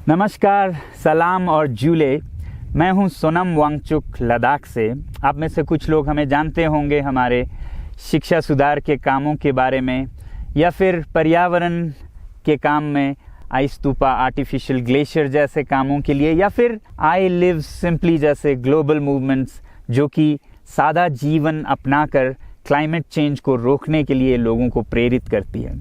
नमस्कार, सलाम और जूले। मैं हूं सोनम वांगचुक लद्दाख से। आप में से कुछ लोग हमें जानते होंगे हमारे शिक्षा सुधार के कामों के बारे में, या फिर पर्यावरण के काम में आइस स्तूपा, आर्टिफिशियल ग्लेशियर जैसे कामों के लिए, या फिर आई लिव सिंपली जैसे ग्लोबल मूवमेंट्स जो कि सादा जीवन अपनाकर क्लाइमेट चेंज को रोकने के लिए लोगों को प्रेरित करती है।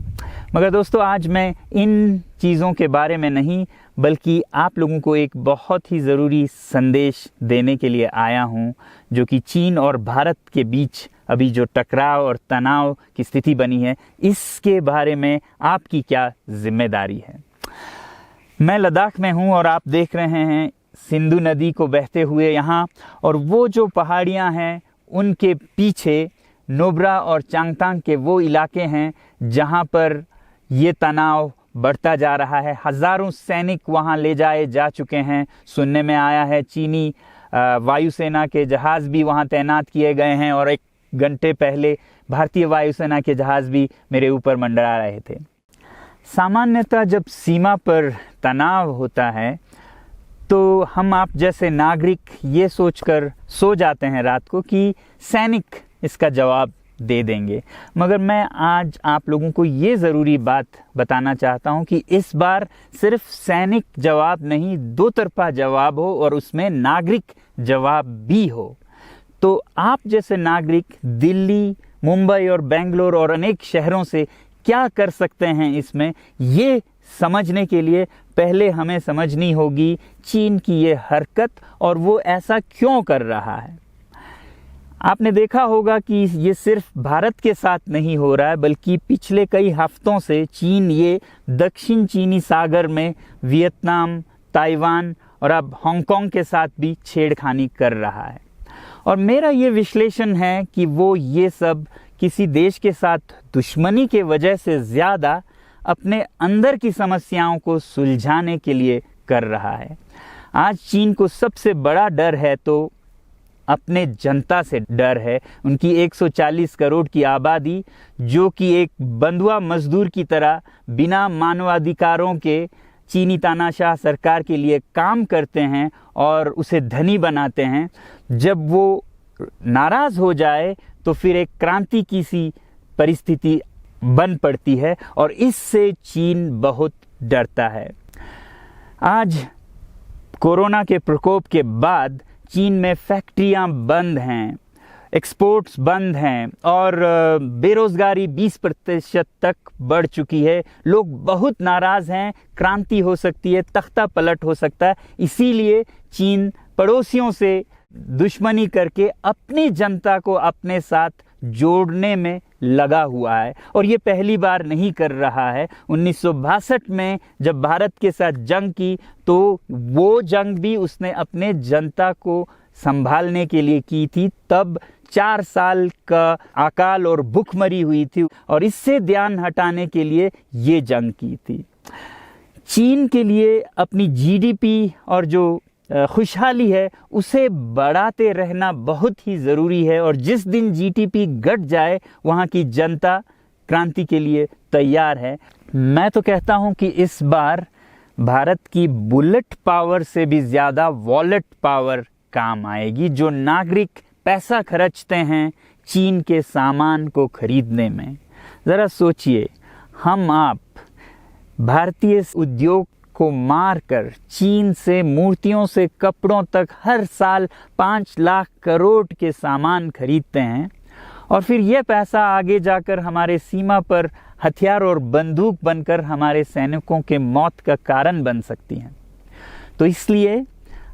मगर दोस्तों, आज मैं इन चीज़ों के बारे में नहीं बल्कि आप लोगों को एक बहुत ही ज़रूरी संदेश देने के लिए आया हूं, जो कि चीन और भारत के बीच अभी जो टकराव और तनाव की स्थिति बनी है, इसके बारे में आपकी क्या जिम्मेदारी है। मैं लद्दाख में हूं और आप देख रहे हैं सिंधु नदी को बहते हुए यहाँ, और वो जो पहाड़ियाँ हैं उनके पीछे नुब्रा और चांगथांग के वो इलाके हैं जहाँ पर ये तनाव बढ़ता जा रहा है। हज़ारों सैनिक वहाँ ले जाए जा चुके हैं। सुनने में आया है चीनी वायुसेना के जहाज़ भी वहाँ तैनात किए गए हैं, और 1 घंटे पहले भारतीय वायुसेना के जहाज़ भी मेरे ऊपर मंडरा रहे थे। सामान्यतः जब सीमा पर तनाव होता है तो हम आप जैसे नागरिक ये सोचकर सो जाते हैं रात को कि सैनिक इसका जवाब दे देंगे। मगर मैं आज आप लोगों को ये ज़रूरी बात बताना चाहता हूँ कि इस बार सिर्फ सैनिक जवाब नहीं, दो तरफा जवाब हो और उसमें नागरिक जवाब भी हो। तो आप जैसे नागरिक दिल्ली, मुंबई और बेंगलोर और अनेक शहरों से क्या कर सकते हैं इसमें, ये समझने के लिए पहले हमें समझनी होगी चीन की ये हरकत और वो ऐसा क्यों कर रहा है। आपने देखा होगा कि ये सिर्फ भारत के साथ नहीं हो रहा है, बल्कि पिछले कई हफ्तों से चीन ये दक्षिण चीनी सागर में वियतनाम, ताइवान और अब हांगकांग के साथ भी छेड़खानी कर रहा है। और मेरा ये विश्लेषण है कि वो ये सब किसी देश के साथ दुश्मनी के वजह से ज़्यादा अपने अंदर की समस्याओं को सुलझाने के लिए कर रहा है। आज चीन को सबसे बड़ा डर है तो अपने जनता से डर है। उनकी 140 करोड़ की आबादी, जो कि एक बंधुआ मजदूर की तरह बिना मानवाधिकारों के चीनी तानाशाह सरकार के लिए काम करते हैं और उसे धनी बनाते हैं। जब वो नाराज़ हो जाए तो फिर एक क्रांति की सी परिस्थिति बन पड़ती है, और इससे चीन बहुत डरता है। आज कोरोना के प्रकोप के बाद चीन में फैक्ट्रियां बंद हैं, एक्सपोर्ट्स बंद हैं और बेरोज़गारी 20% तक बढ़ चुकी है। लोग बहुत नाराज़ हैं, क्रांति हो सकती है, तख्ता पलट हो सकता है। इसीलिए चीन पड़ोसियों से दुश्मनी करके अपनी जनता को अपने साथ जोड़ने में लगा हुआ है, और ये पहली बार नहीं कर रहा है। 1962 में जब भारत के साथ जंग की तो वो जंग भी उसने अपने जनता को संभालने के लिए की थी। तब 4 साल का अकाल और भूखमरी हुई थी, और इससे ध्यान हटाने के लिए ये जंग की थी। चीन के लिए अपनी जीडीपी और जो खुशहाली है उसे बढ़ाते रहना बहुत ही ज़रूरी है, और जिस दिन जीडीपी घट जाए वहाँ की जनता क्रांति के लिए तैयार है। मैं तो कहता हूँ कि इस बार भारत की बुलेट पावर से भी ज़्यादा वॉलेट पावर काम आएगी। जो नागरिक पैसा खर्चते हैं चीन के सामान को खरीदने में, ज़रा सोचिए, हम आप भारतीय उद्योग को मारकर चीन से मूर्तियों से कपड़ों तक हर साल 5 लाख करोड़ के सामान खरीदते हैं, और फिर यह पैसा आगे जाकर हमारे सीमा पर हथियार और बंदूक बनकर हमारे सैनिकों के मौत का कारण बन सकती हैं। तो इसलिए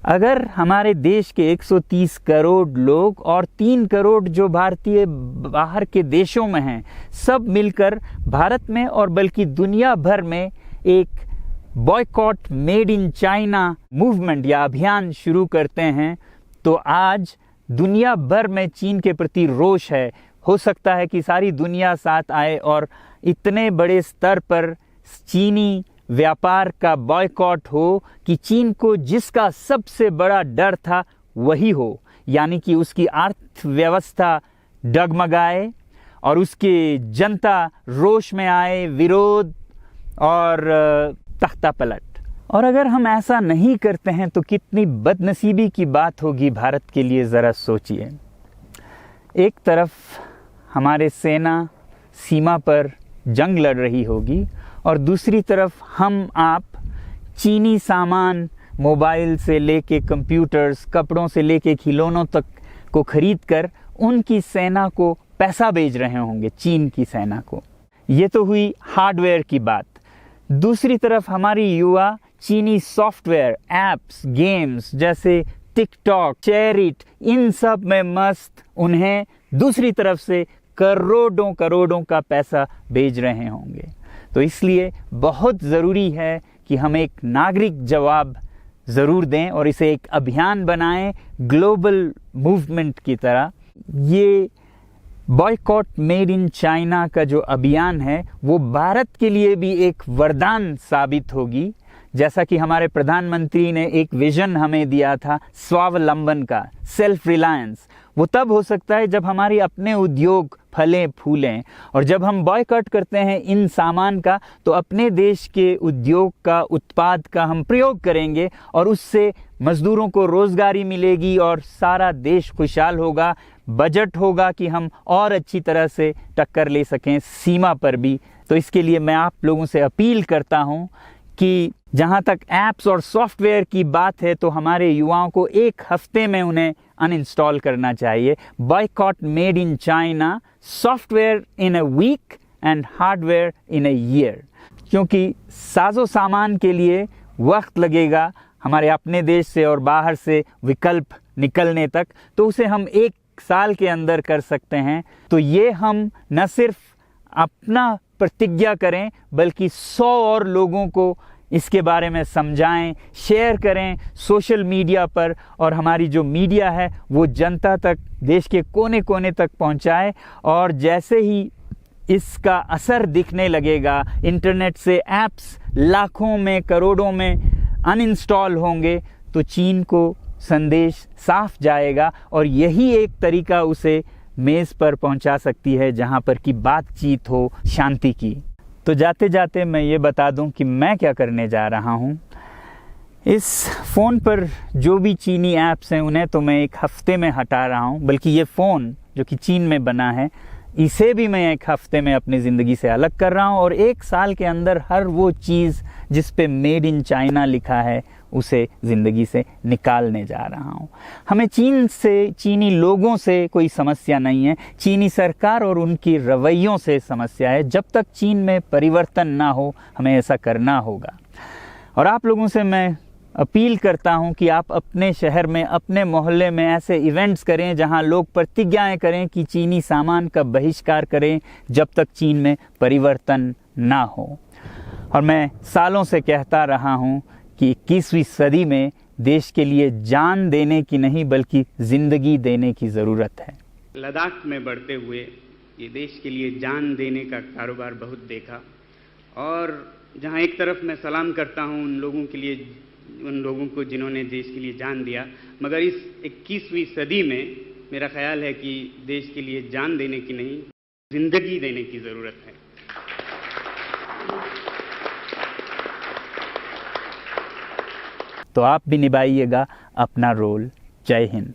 अगर हमारे देश के 130 करोड़ लोग और 3 करोड़ जो भारतीय बाहर के देशों में हैं, सब मिलकर भारत में और बल्कि दुनिया भर में एक boycott made in China movement या अभियान शुरू करते हैं, तो आज दुनिया भर में चीन के प्रति रोष है। हो सकता है कि सारी दुनिया साथ आए और इतने बड़े स्तर पर चीनी व्यापार का बॉयकॉट हो कि चीन को जिसका सबसे बड़ा डर था वही हो, यानी कि उसकी अर्थव्यवस्था डगमगाए और उसकी जनता रोष में आए, विरोध और तख्ता पलट। और अगर हम ऐसा नहीं करते हैं तो कितनी बदनसीबी की बात होगी भारत के लिए, ज़रा सोचिए। एक तरफ हमारे सेना सीमा पर जंग लड़ रही होगी और दूसरी तरफ हम आप चीनी सामान, मोबाइल से लेके कंप्यूटर्स, कपड़ों से लेके खिलौनों तक को खरीद कर उनकी सेना को पैसा भेज रहे होंगे, चीन की सेना को। ये तो हुई हार्डवेयर की बात। दूसरी तरफ हमारी युवा चीनी सॉफ्टवेयर, एप्स, गेम्स जैसे टिकटॉक, शेयरिट, इन सब में मस्त, उन्हें दूसरी तरफ से करोड़ों करोड़ों का पैसा भेज रहे होंगे। तो इसलिए बहुत ज़रूरी है कि हम एक नागरिक जवाब ज़रूर दें और इसे एक अभियान बनाएं, ग्लोबल मूवमेंट की तरह। ये बॉयकॉट मेड इन चाइना का जो अभियान है वो भारत के लिए भी एक वरदान साबित होगी। जैसा कि हमारे प्रधानमंत्री ने एक विजन हमें दिया था स्वावलंबन का, सेल्फ रिलायंस, वो तब हो सकता है जब हमारे अपने उद्योग फलें फूलें। और जब हम बॉयकॉट करते हैं इन सामान का तो अपने देश के उद्योग का, उत्पाद का हम प्रयोग करेंगे और उससे मजदूरों को रोजगारी मिलेगी और सारा देश खुशहाल होगा। बजट होगा कि हम और अच्छी तरह से टक्कर ले सकें सीमा पर भी। तो इसके लिए मैं आप लोगों से अपील करता हूं कि जहां तक ऐप्स और सॉफ्टवेयर की बात है तो हमारे युवाओं को एक हफ्ते में उन्हें अनइंस्टॉल करना चाहिए। Boycott made in China, software in a week and hardware in a year. क्योंकि साजो सामान के लिए वक्त लगेगा हमारे अपने देश से और बाहर से विकल्प निकलने तक, तो उसे हम 1 साल के अंदर कर सकते हैं। तो ये हम न सिर्फ अपना प्रतिज्ञा करें बल्कि 100 और लोगों को इसके बारे में समझाएं, शेयर करें सोशल मीडिया पर, और हमारी जो मीडिया है वो जनता तक, देश के कोने कोने तक पहुंचाए। और जैसे ही इसका असर दिखने लगेगा, इंटरनेट से ऐप्स लाखों में, करोड़ों में अनइंस्टॉल होंगे, तो चीन को संदेश साफ जाएगा और यही एक तरीका उसे मेज़ पर पहुंचा सकती है जहां पर कि बातचीत हो शांति की। तो जाते जाते मैं ये बता दूं कि मैं क्या करने जा रहा हूं। इस फ़ोन पर जो भी चीनी ऐप्स हैं उन्हें तो मैं 1 हफ्ते में हटा रहा हूं, बल्कि ये फ़ोन जो कि चीन में बना है इसे भी मैं 1 हफ्ते में अपनी ज़िंदगी से अलग कर रहा हूं। और 1 साल के अंदर हर वो चीज़ जिस पे मेड इन चाइना लिखा है उसे ज़िंदगी से निकालने जा रहा हूं। हमें चीन से, चीनी लोगों से कोई समस्या नहीं है, चीनी सरकार और उनकी रवैयों से समस्या है। जब तक चीन में परिवर्तन ना हो हमें ऐसा करना होगा। और आप लोगों से मैं अपील करता हूं कि आप अपने शहर में, अपने मोहल्ले में ऐसे इवेंट्स करें जहां लोग प्रतिज्ञाएं करें कि चीनी सामान का बहिष्कार करें जब तक चीन में परिवर्तन ना हो। और मैं सालों से कहता रहा हूं कि 21वीं सदी में देश के लिए जान देने की नहीं बल्कि ज़िंदगी देने की ज़रूरत है। लद्दाख में बढ़ते हुए ये देश के लिए जान देने का कारोबार बहुत देखा, और जहां एक तरफ मैं सलाम करता हूं उन लोगों के लिए, उन लोगों को जिन्होंने देश के लिए जान दिया, मगर इस 21वीं सदी में मेरा ख्याल है कि देश के लिए जान देने की नहीं, ज़िंदगी देने की ज़रूरत है। तो आप भी निभाइएगा अपना रोल। जय हिंद।